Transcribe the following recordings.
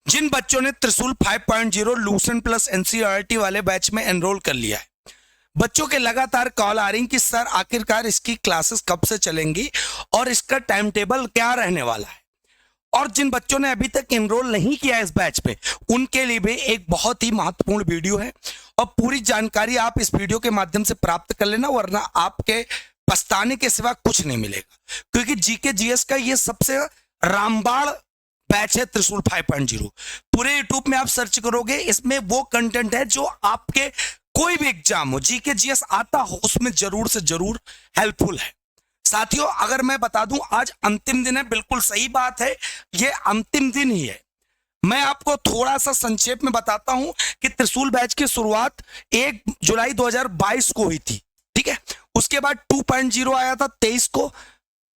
जिन बच्चों ने त्रिशूल 5.0 लूसेंट प्लस एनसीईआरटी वाले बैच में एनरोल कर लिया है, बच्चों के लगातार कॉल आ रही कि सर आखिरकार इसकी क्लासेस कब से चलेंगी और इसका टाइम टेबल क्या रहने वाला है। और जिन बच्चों ने अभी तक एनरोल नहीं किया इस बैच में, उनके लिए भी एक बहुत ही महत्वपूर्ण वीडियो है और पूरी जानकारी आप इस वीडियो के माध्यम से प्राप्त कर लेना, वरना आपके पछताने के सिवा कुछ नहीं मिलेगा। क्योंकि जीके जीएस का ये सबसे रामबाण बैच है त्रिशूल 5.0। पूरे यूट्यूब में आप सर्च करोगे, इसमें वो कंटेंट है जो आपके कोई भी एग्जाम हो, जीके जीएस आता हो, उसमें जरूर से जरूर हेल्पफुल है। साथियों, अगर मैं बता दूं आज अंतिम दिन है, बिल्कुल सही बात है, ये अंतिम दिन ही है। मैं आपको थोड़ा सा संक्षेप में बताता हूं कि त्रिशूल बैच की शुरुआत 1 जुलाई 2022 को हुई थी, ठीक है। उसके बाद 2.0 आया था 23 को,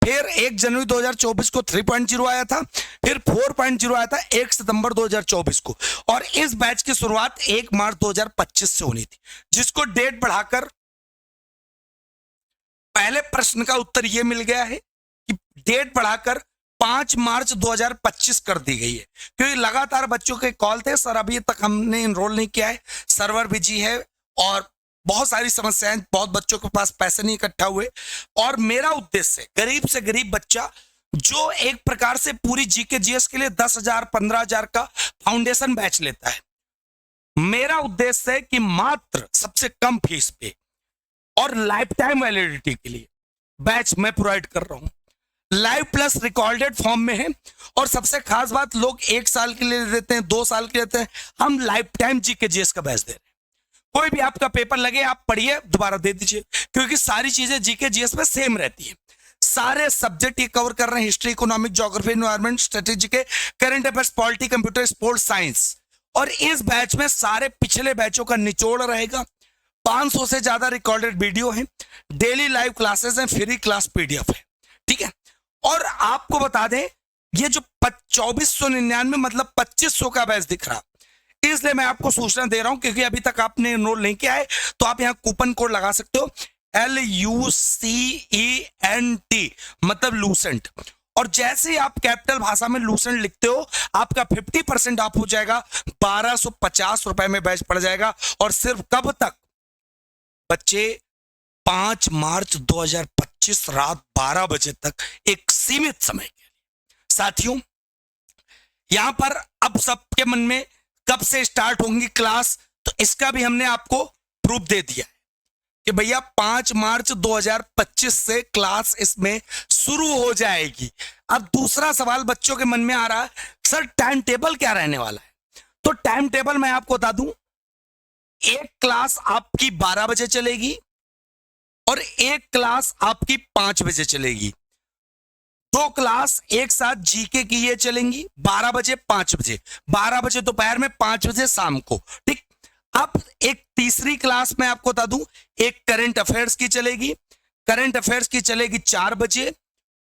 फिर 1 जनवरी 2024 को 3.0 आया था, फिर 4.0 आया था 1 सितंबर 2024 को, और इस बैच की शुरुआत 1 मार्च 2025 से होनी थी, जिसको डेट बढ़ाकर पहले प्रश्न का उत्तर यह मिल गया है कि डेट बढ़ाकर 5 मार्च 2025 कर दी गई है। क्योंकि लगातार बच्चों के कॉल थे, सर अभी तक हमने एनरोल नहीं किया है, सर्वर बिजी है और बहुत सारी समस्याएं, बहुत बच्चों के पास पैसे नहीं इकट्ठा हुए। और मेरा उद्देश्य गरीब से गरीब बच्चा जो एक प्रकार से पूरी जीके जीएस के लिए 10,000 15,000 का फाउंडेशन बैच लेता है, मेरा उद्देश्य है कि मात्र सबसे कम फीस पे और लाइफ टाइम वैलिडिटी के लिए बैच मैं प्रोवाइड कर रहा हूं। लाइव प्लस रिकॉर्डेड फॉर्म में है, और सबसे खास बात, लोग 1 साल के लिए देते हैं, 2 साल के लिए देते हैं, हम लाइफ टाइम जीके जीएस का बैच दे रहे हैं। कोई भी आपका पेपर लगे, आप पढ़िए, दोबारा दे दीजिए, क्योंकि सारी चीजें जीके जीएस में सेम रहती है। सारे सब्जेक्ट ये कवर कर रहे हैं, history, economic, geography, environment, strategy के, current affairs, polity, computer, sports, science. और इस बैच में सारे पिछले बैचों का निचोड़ रहेगा। 500 से ज्यादा रिकॉर्डेड वीडियो हैं, डेली लाइव क्लासेस हैं, फ्री क्लास पीडीएफ है, ठीक है। और आपको बता दें, ये जो 2499 मतलब 2500 का बैच दिख रहा, इसलिए मैं आपको सूचना दे रहा हूं, क्योंकि अभी तक आपने एनरोल नहीं किया है तो आप यहां कूपन कोड लगा सकते हो, LUCENT मतलब लूसेंट। और जैसे ही आप कैपिटल भाषा में लूसेंट लिखते हो, आपका 50% ऑफ हो जाएगा, 1250 रुपए में बैच पड़ जाएगा। और सिर्फ कब तक बच्चे? 5 मार्च 2025 रात 12 बजे तक, एक सीमित समय के लिए। साथियों, यहां पर अब सबके मन में कब से स्टार्ट होंगी क्लास, तो इसका भी हमने आपको प्रूफ दे दिया है कि भैया 5 मार्च 2025 से क्लास इसमें शुरू हो जाएगी। अब दूसरा सवाल बच्चों के मन में आ रहा है, सर टाइम टेबल क्या रहने वाला है? तो टाइम टेबल मैं आपको बता दूं, एक क्लास आपकी 12 बजे चलेगी और एक क्लास आपकी 5 बजे चलेगी। 2 क्लास एक साथ जीके की ये चलेंगी, 12 बजे 5 बजे, 12 बजे दोपहर में, 5 बजे शाम को, ठीक। अब एक तीसरी क्लास मैं आपको बता दूं, एक करंट अफेयर्स की चलेगी, करंट अफेयर्स की चलेगी 4 बजे,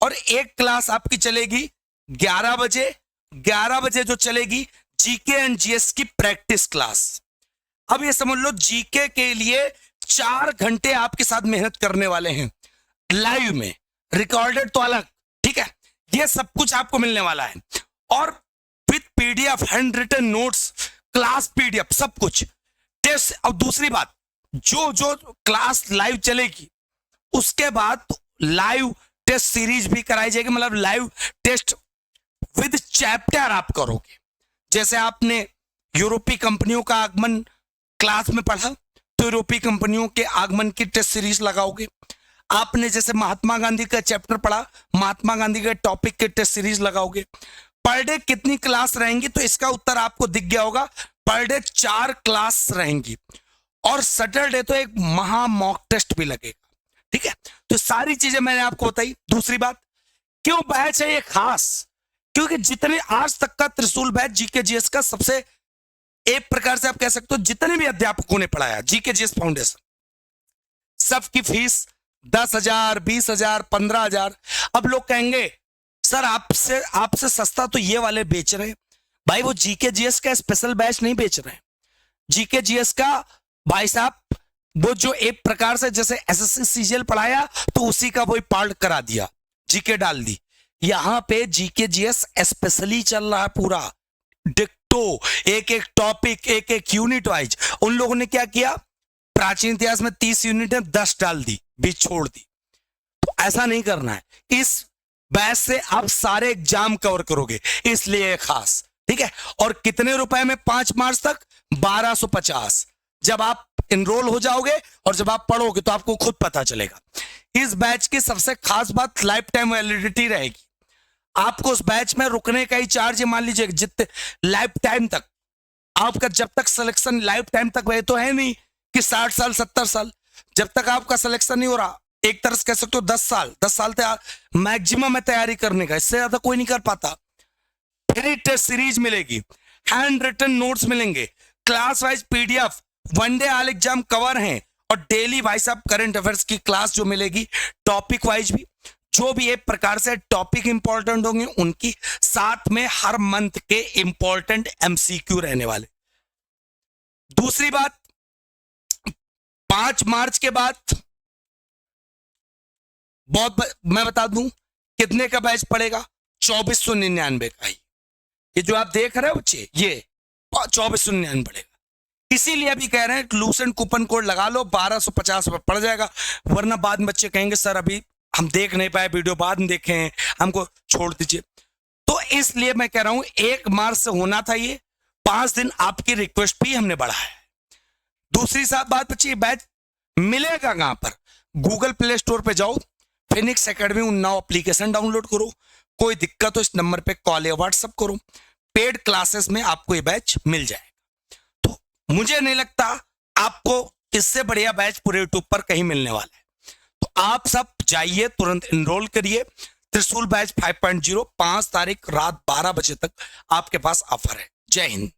और एक क्लास आपकी चलेगी 11 बजे। 11 बजे जो चलेगी जीके एंड जीएस की प्रैक्टिस क्लास। अब ये समझ लो, जीके के लिए 4 घंटे आपके साथ मेहनत करने वाले हैं लाइव में, रिकॉर्डेड तो अलग, ठीक है। ये सब कुछ आपको मिलने वाला है, और with PDF, handwritten notes, class PDF, सब कुछ टेस्ट। और दूसरी बात, जो जो क्लास लाइव चलेगी उसके बाद लाइव टेस्ट सीरीज भी कराई जाएगी, मतलब लाइव टेस्ट विद चैप्टर आप करोगे। जैसे आपने यूरोपीय कंपनियों का आगमन क्लास में पढ़ा, तो यूरोपीय कंपनियों के आगमन की टेस्ट सीरीज लगाओगे। आपने जैसे महात्मा गांधी का चैप्टर पढ़ा, महात्मा गांधी के टॉपिक के टेस्ट सीरीज लगाओगे। पर डे कितनी क्लास रहेंगी, तो इसका उत्तर आपको दिख गया होगा, पर डे 4 क्लास रहेंगी, और सैटरडे तो एक महा मॉक टेस्ट भी लगेगा, ठीक है। तो सारी चीजें मैंने आपको बताई। दूसरी बात, क्यों बैच है ये खास? क्योंकि जितने आज तक का त्रिशूल बैच जीके जीएस का सबसे, एक प्रकार से आप कह सकते हो, जितने भी अध्यापकों ने पढ़ाया जीके जीएस फाउंडेशन, सबकी फीस 10,000, 20,000, 15,000। अब लोग कहेंगे सर आपसे सस्ता तो ये वाले बेच रहे हैं। भाई वो जीके जीएस का स्पेशल बैच नहीं बेच रहे हैं। जीके जीएस का भाई साहब, वो जो एक प्रकार से जैसे एसएससी सीजीएल पढ़ाया तो उसी का वही पार्ट करा दिया, जीके डाल दी। यहां पे जीके जीएस स्पेशली चल रहा है पूरा, डिक्टो, एक एक टॉपिक, एक एक यूनिट वाइज। उन लोगों ने क्या किया, प्राचीन इतिहास में 30 यूनिट है, 10 डाल दी, बीच छोड़ दी। तो ऐसा नहीं करना है, इस बैच से आप सारे एग्जाम कवर करोगे, इसलिए खास, ठीक है। और कितने रुपए में 5 मार्च तक? 1250। जब आप इनरोल हो जाओगे और जब आप पढ़ोगे तो आपको खुद पता चलेगा। इस बैच की सबसे खास बात लाइफ टाइम वैलिडिटी रहेगी। आपको उस बैच में रुकने का ही चार्ज है, मान लीजिए जितने लाइफ टाइम तक आपका, जब तक सिलेक्शन लाइफ टाइम तक वह तो है नहीं कि 60 साल 70 साल, जब तक आपका सिलेक्शन नहीं हो रहा, एक तरह से कह सकते हो 10 साल मैक्सिमम है तैयारी करने का, इससे ज्यादा कोई नहीं कर पाता। फ्री टेस्ट सीरीज मिलेगी, हैंड रिटन नोट्स मिलेंगे, class wise PDF, one day all exam cover हैं, और डेली भाई साहब करंट अफेयर्स की क्लास जो मिलेगी, टॉपिक वाइज भी, जो भी एक प्रकार से टॉपिक इंपॉर्टेंट होंगे उनकी, साथ में हर मंथ के इंपॉर्टेंट एमसीक्यू रहने वाले। दूसरी बात, 5 मार्च के बाद मैं बता दूं कितने का बैच पड़ेगा, 2499 का ही। ये जो आप देख रहे हो बच्चे, ये 2499 पड़ेगा। इसीलिए अभी कह रहे हैं लूसेंट कूपन कोड लगा लो, 1250 रुपए पड़ जाएगा। वरना बाद में बच्चे कहेंगे सर अभी हम देख नहीं पाए, वीडियो बाद में देखे हैं, हमको छोड़ दीजिए। तो इसलिए मैं कह रहा हूं 1 मार्च से होना था ये, 5 दिन आपकी रिक्वेस्ट भी हमने बढ़ाया है। दूसरी बात बच्चे, बैच मिलेगा कहां पर? गूगल प्ले स्टोर पे जाओ, Phoenix academy Unnao application download करो, कोई दिक्कत हो इस नंबर पे कॉल या व्हाट्सएप करो, पेड क्लासेस में आपको ये बैच मिल जाएगा। तो मुझे नहीं लगता आपको इससे बढ़िया बैच पूरे यूट्यूब पर कहीं मिलने वाला है। तो आप सब जाइए, तुरंत एनरोल करिए। त्रिशूल बैच 5.0, 5 तारीख रात 12 बजे तक आपके पास ऑफर है। जय हिंद।